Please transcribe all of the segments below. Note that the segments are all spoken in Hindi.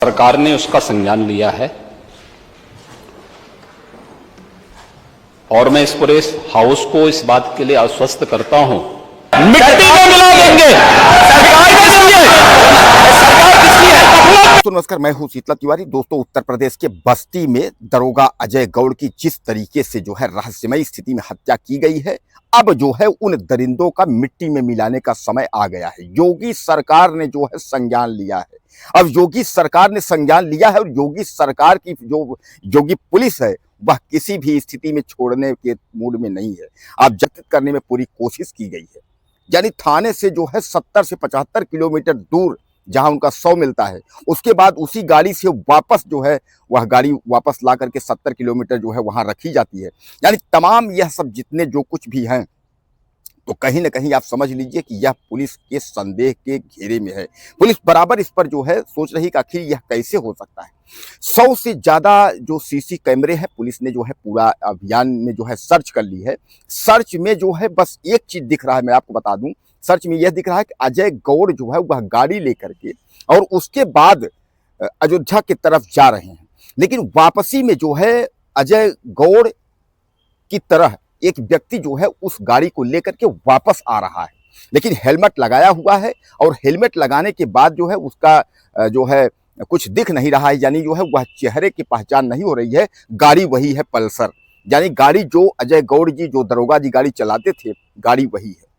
सरकार ने उसका संज्ञान लिया है और मैं इस पूरे हाउस को इस बात के लिए आश्वस्त करता हूं, मिट्टी में मिला देंगे। सरकार किसकी है? सरकार किसकी है? तो नमस्कार, मैं हूं शीतल तिवारी। दोस्तों, उत्तर प्रदेश के बस्ती में दरोगा अजय गौड़ की जिस तरीके से जो है रहस्यमयी स्थिति में हत्या की गई है, अब जो है उन दरिंदों का मिट्टी में मिलाने का समय आ गया है। योगी सरकार ने जो है संज्ञान लिया है। अब योगी सरकार ने संज्ञान लिया है और योगी सरकार की जो योगी पुलिस है वह किसी भी स्थिति में छोड़ने के मूड में नहीं है। अब जब्त करने में पूरी कोशिश की गई है। यानी थाने से जो है 70 से 75 किलोमीटर दूर जहां उनका 100 मिलता है, उसके बाद उसी गाड़ी से वापस जो है वह गाड़ी वापस ला करके 70 किलोमीटर जो है वहां रखी जाती है। यानी तमाम यह सब जितने जो कुछ भी हैं, तो कहीं ना कहीं आप समझ लीजिए कि यह पुलिस के संदेह के घेरे में है। पुलिस बराबर इस पर जो है सोच रही कि आखिर यह कैसे हो सकता है। 100 से ज्यादा जो सीसी कैमरे हैं, पुलिस ने जो है पूरा अभियान में जो है सर्च कर ली है। सर्च में जो है बस एक चीज दिख रहा है, मैं आपको बता दूं, सर्च में यह दिख रहा है कि अजय गौड़ जो है वह गाड़ी लेकर के और उसके बाद अयोध्या की तरफ जा रहे हैं। लेकिन वापसी में जो है अजय गौड़ की तरह एक व्यक्ति जो है उस गाड़ी को लेकर के वापस आ रहा है, लेकिन हेलमेट लगाया हुआ है और हेलमेट लगाने के बाद जो है उसका जो है कुछ दिख नहीं रहा है। यानी जो है वह चेहरे की पहचान नहीं हो रही है। गाड़ी वही है पल्सर, यानी गाड़ी जो अजय गौड़ जी जो दरोगा जी गाड़ी चलाते थे, गाड़ी वही है।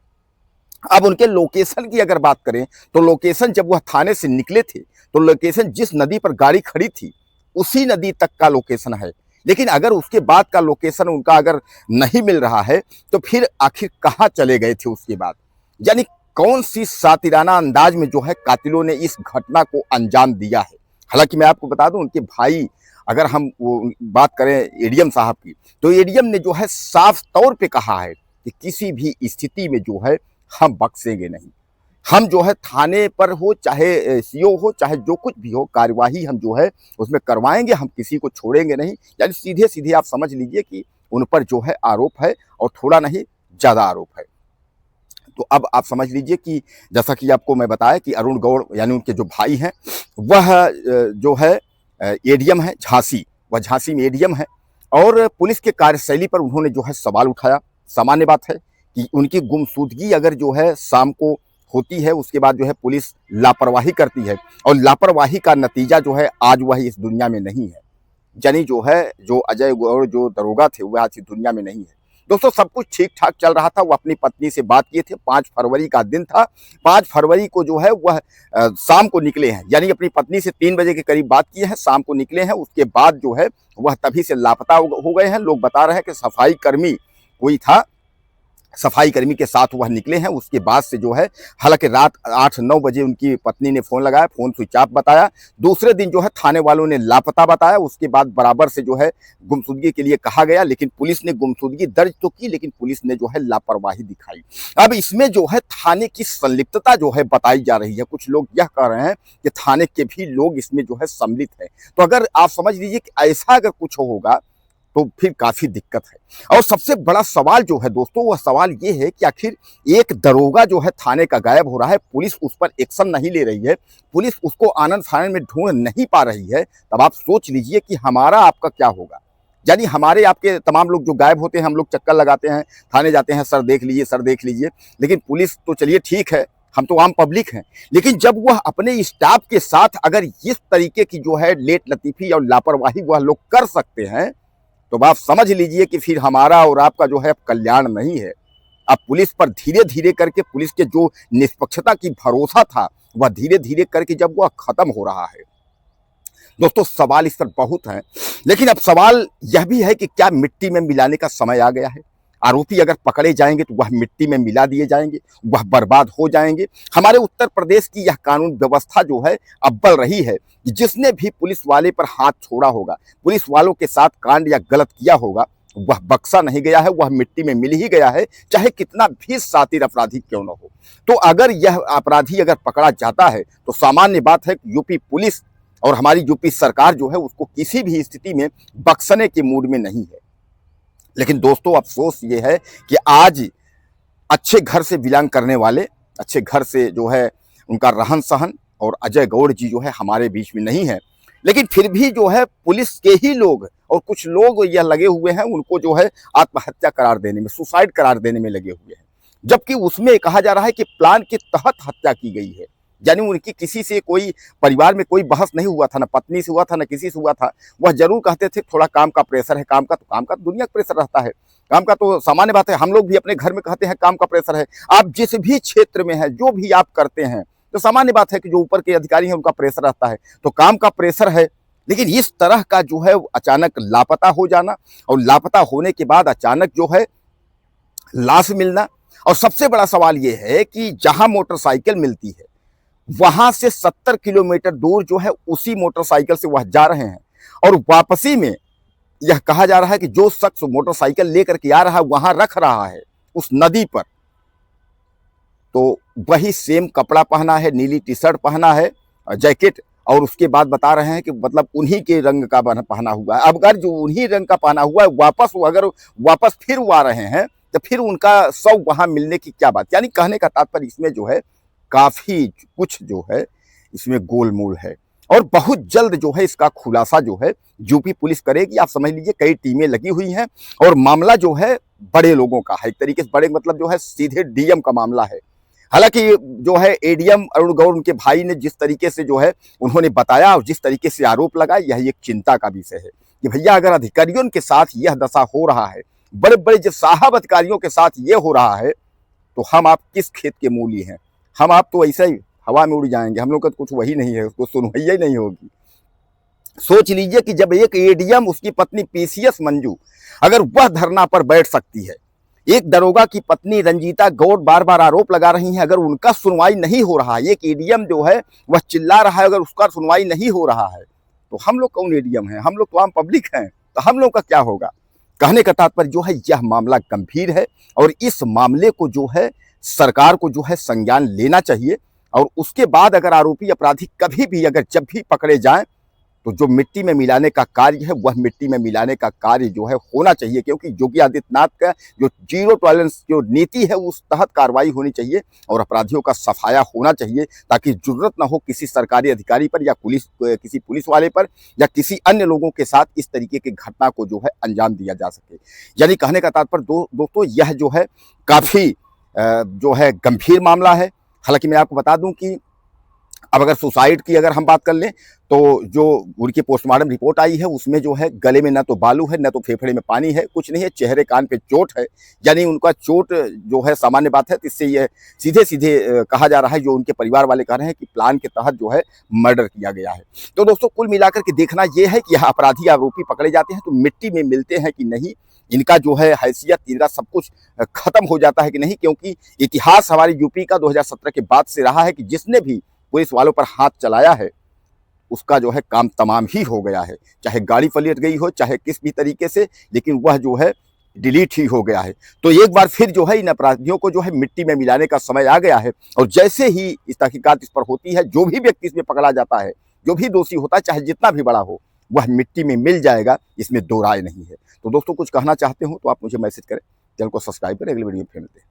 अब उनके लोकेशन की अगर बात करें तो लोकेशन जब वह थाने से निकले थे तो लोकेशन जिस नदी पर गाड़ी खड़ी थी उसी नदी तक का लोकेशन है। लेकिन अगर उसके बाद का लोकेशन उनका अगर नहीं मिल रहा है तो फिर आखिर कहाँ चले गए थे उसके बाद? यानी कौन सी सातिराना अंदाज में जो है कातिलों ने इस घटना को अंजाम दिया है। हालांकि मैं आपको बता दूं, उनके भाई, अगर हम वो बात करें एडीएम साहब की, तो एडीएम ने जो है साफ तौर पे कहा है कि किसी भी स्थिति में जो है हम बख्शेंगे नहीं। हम जो है थाने पर हो चाहे सीओ हो चाहे जो कुछ भी हो, कार्यवाही हम जो है उसमें करवाएंगे, हम किसी को छोड़ेंगे नहीं। यानी सीधे सीधे आप समझ लीजिए कि उन पर जो है आरोप है और थोड़ा नहीं ज्यादा आरोप है। तो अब आप समझ लीजिए कि जैसा कि आपको मैं बताया कि अरुण गौड़ यानी उनके जो भाई हैं वह जो है एडीएम है झांसी, वह झांसी में एडीएम है और पुलिस के कार्यशैली पर उन्होंने जो है सवाल उठाया। सामान्य बात है कि उनकी गुमशुदगी अगर जो है शाम को होती है, उसके बाद जो है पुलिस लापरवाही करती है और लापरवाही का नतीजा जो है आज वह इस दुनिया में नहीं है। यानी जो है जो अजय गौड़ जो दरोगा थे वह आज इस दुनिया में नहीं है। दोस्तों, सब कुछ ठीक ठाक चल रहा था। वो अपनी पत्नी से बात किए थे, 5 फरवरी का दिन था। 5 फरवरी को जो है वह शाम को निकले हैं, यानी अपनी पत्नी से 3 बजे के करीब बात किए हैं, शाम को निकले हैं। उसके बाद जो है वह तभी से लापता हो गए हैं। लोग बता रहे हैं कि सफाई कर्मी कोई था, सफाई कर्मी के साथ वह निकले हैं। उसके बाद से जो है, हालांकि रात 8-9 बजे उनकी पत्नी ने फोन लगाया, फोन स्विच ऑफ बताया। दूसरे दिन जो है थाने वालों ने लापता बताया। उसके बाद बराबर से जो है गुमशुदगी के लिए कहा गया, लेकिन पुलिस ने गुमशुदगी दर्ज तो की, लेकिन पुलिस ने जो है लापरवाही दिखाई। अब इसमें जो है थाने की संलिप्तता जो है बताई जा रही है। कुछ लोग यह कह रहे हैं कि थाने के भी लोग इसमें जो है सम्मिलित है। तो अगर आप समझ लीजिए कि ऐसा अगर कुछ होगा तो फिर काफी दिक्कत है। और सबसे बड़ा सवाल जो है दोस्तों, वह सवाल ये है कि आखिर एक दरोगा जो है थाने का गायब हो रहा है, पुलिस उस पर एक्शन नहीं ले रही है, पुलिस उसको आनंद फानंद में ढूंढ नहीं पा रही है। तब आप सोच लीजिए कि हमारा आपका क्या होगा। यानी हमारे आपके तमाम लोग जो गायब होते हैं, हम लोग चक्कर लगाते हैं, थाने जाते हैं, सर देख लीजिए, सर देख लीजिए, लेकिन पुलिस तो चलिए ठीक है, हम तो आम पब्लिक हैं, लेकिन जब वह अपने स्टाफ के साथ अगर इस तरीके की जो है लेट लतीफी और लापरवाही वह लोग कर सकते हैं, तो आप समझ लीजिए कि फिर हमारा और आपका जो है कल्याण नहीं है। अब पुलिस पर धीरे धीरे करके पुलिस के जो निष्पक्षता की भरोसा था वह धीरे धीरे करके जब वह खत्म हो रहा है। दोस्तों, सवाल इस पर बहुत हैं, लेकिन अब सवाल यह भी है कि क्या मिट्टी में मिलाने का समय आ गया है? आरोपी अगर पकड़े जाएंगे तो वह मिट्टी में मिला दिए जाएंगे, वह बर्बाद हो जाएंगे। हमारे उत्तर प्रदेश की यह कानून व्यवस्था जो है अव्वल रही है। जिसने भी पुलिस वाले पर हाथ छोड़ा होगा, पुलिस वालों के साथ कांड या गलत किया होगा, वह बख्शा नहीं गया है, वह मिट्टी में मिल ही गया है, चाहे कितना भी शातिर अपराधी क्यों न हो। तो अगर यह अपराधी अगर पकड़ा जाता है तो सामान्य बात है कि यूपी पुलिस और हमारी यूपी सरकार जो है उसको किसी भी स्थिति में बख्शने के मूड में नहीं है। लेकिन दोस्तों, अफसोस ये है कि आज अच्छे घर से बिलोंग करने वाले, अच्छे घर से जो है उनका रहन सहन और अजय गौड़ जी जो है हमारे बीच में नहीं है। लेकिन फिर भी जो है पुलिस के ही लोग और कुछ लोग यह लगे हुए हैं उनको जो है आत्महत्या करार देने में, सुसाइड करार देने में लगे हुए हैं, जबकि उसमें कहा जा रहा है कि प्लान के तहत हत्या की गई है। यानी उनकी किसी से कोई परिवार में कोई बहस नहीं हुआ था, ना पत्नी से हुआ था, ना किसी से हुआ था। वह जरूर कहते थे थोड़ा काम का प्रेशर है, काम का दुनिया का प्रेशर रहता है, काम का तो सामान्य बात है। हम लोग भी अपने घर में कहते हैं काम का प्रेशर है। आप जिस भी क्षेत्र में है, जो भी आप करते हैं, तो सामान्य बात है कि जो ऊपर के अधिकारी हैं उनका प्रेशर रहता है, तो काम का प्रेशर है। लेकिन इस तरह का जो है अचानक लापता हो जाना और लापता होने के बाद अचानक जो है लाश मिलना, और सबसे बड़ा सवाल यह है कि जहां मोटरसाइकिल मिलती है वहां से 70 किलोमीटर दूर जो है उसी मोटरसाइकिल से वह जा रहे हैं, और वापसी में यह कहा जा रहा है कि जो शख्स मोटरसाइकिल लेकर के आ रहा है वहां रख रहा है उस नदी पर, तो वही सेम कपड़ा पहना है, नीली टी शर्ट पहना है, जैकेट, और उसके बाद बता रहे हैं कि मतलब उन्हीं के रंग का पहना हुआ है। अब अगर जो उन्हीं रंग का पहना हुआ है अगर वापस फिर वो आ रहे हैं तो फिर उनका शव वहां मिलने की क्या बात। यानी कहने का तात्पर्य इसमें जो है काफी कुछ जो है इसमें गोलमोल है, और बहुत जल्द जो है इसका खुलासा जो है यूपी पुलिस करेगी। आप समझ लीजिए कई टीमें लगी हुई हैं, और मामला जो है बड़े लोगों का है, एक तरीके से बड़े मतलब जो है सीधे डीएम का मामला है। हालांकि जो है एडीएम अरुण गौड़ उनके भाई ने जिस तरीके से जो है उन्होंने बताया और जिस तरीके से आरोप लगाया, यह एक चिंता का विषय है कि भैया अगर अधिकारियों के साथ यह दशा हो रहा है, बड़े बड़े जो साहब अधिकारियों के साथ यह हो रहा है, तो हम आप किस खेत के मूली हैं। हम आप तो ऐसे ही हवा में उड़ जाएंगे, हम लोग का तो कुछ वही नहीं है, उसको सुनवाई नहीं होगी। सोच लीजिए कि जब एक एडीएम, उसकी पत्नी पीसीएस मंजू, अगर वह धरना पर बैठ सकती है, एक दरोगा की पत्नी रंजीता गौड़ बार बार आरोप लगा रही हैं, अगर उनका सुनवाई नहीं हो रहा है, एक एडीएम जो है वह चिल्ला रहा है, अगर उसका सुनवाई नहीं हो रहा है, तो हम लोग कौन एडीएम हैं, हम लोग तो आम पब्लिक हैं, तो हम लोग का क्या होगा। कहने का तात्पर्य जो है यह मामला गंभीर है, और इस मामले को जो है सरकार को जो है संज्ञान लेना चाहिए, और उसके बाद अगर आरोपी अपराधी कभी भी अगर जब भी पकड़े जाएं तो जो मिट्टी में मिलाने का कार्य है वह मिट्टी में मिलाने का कार्य जो है होना चाहिए, क्योंकि योगी आदित्यनाथ का जो जीरो टॉलरेंस जो नीति है उस तहत कार्रवाई होनी चाहिए और अपराधियों का सफाया होना चाहिए, ताकि जरूरत ना हो किसी सरकारी अधिकारी पर या किसी पुलिस वाले पर या किसी अन्य लोगों के साथ इस तरीके की घटना को जो है अंजाम दिया जा सके। यानी कहने का तात्पर्य दोस्तों यह जो है काफी जो है गंभीर मामला है। हालांकि मैं आपको बता दूं कि अब अगर सुसाइड की अगर हम बात कर लें तो जो उनकी पोस्टमार्टम रिपोर्ट आई है उसमें जो है गले में ना तो बालू है, ना तो फेफड़े में पानी है, कुछ नहीं है, चेहरे कान पे चोट है। यानी उनका चोट जो है सामान्य बात है, इससे ये सीधे सीधे कहा जा रहा है, जो उनके परिवार वाले कह रहे हैं कि प्लान के तहत जो है मर्डर किया गया है। तो दोस्तों कुल मिलाकर के देखना यह है कि यह अपराधी आरोपी पकड़े जाते हैं तो मिट्टी में मिलते हैं कि नहीं, इनका जो है हैसियत, इनका सब कुछ खत्म हो जाता है कि नहीं, क्योंकि इतिहास हमारे यूपी का 2017 के बाद से रहा है कि जिसने भी पुलिस वालों पर हाथ चलाया है उसका जो है काम तमाम ही हो गया है, चाहे गाड़ी पलट गई हो, चाहे किस भी तरीके से, लेकिन वह जो है डिलीट ही हो गया है। तो एक बार फिर जो है इन अपराधियों को जो है मिट्टी में मिलाने का समय आ गया है, और जैसे ही इस तहकीकात इस पर होती है, जो भी व्यक्ति इसमें पकड़ा जाता है, जो भी दोषी होता है, चाहे जितना भी बड़ा हो, वह मिट्टी में मिल जाएगा, इसमें दो राय नहीं है। तो दोस्तों कुछ कहना चाहते हो तो आप मुझे मैसेज करें, चैनल को सब्सक्राइब करें, अगली वीडियो में फिर मिलते हैं।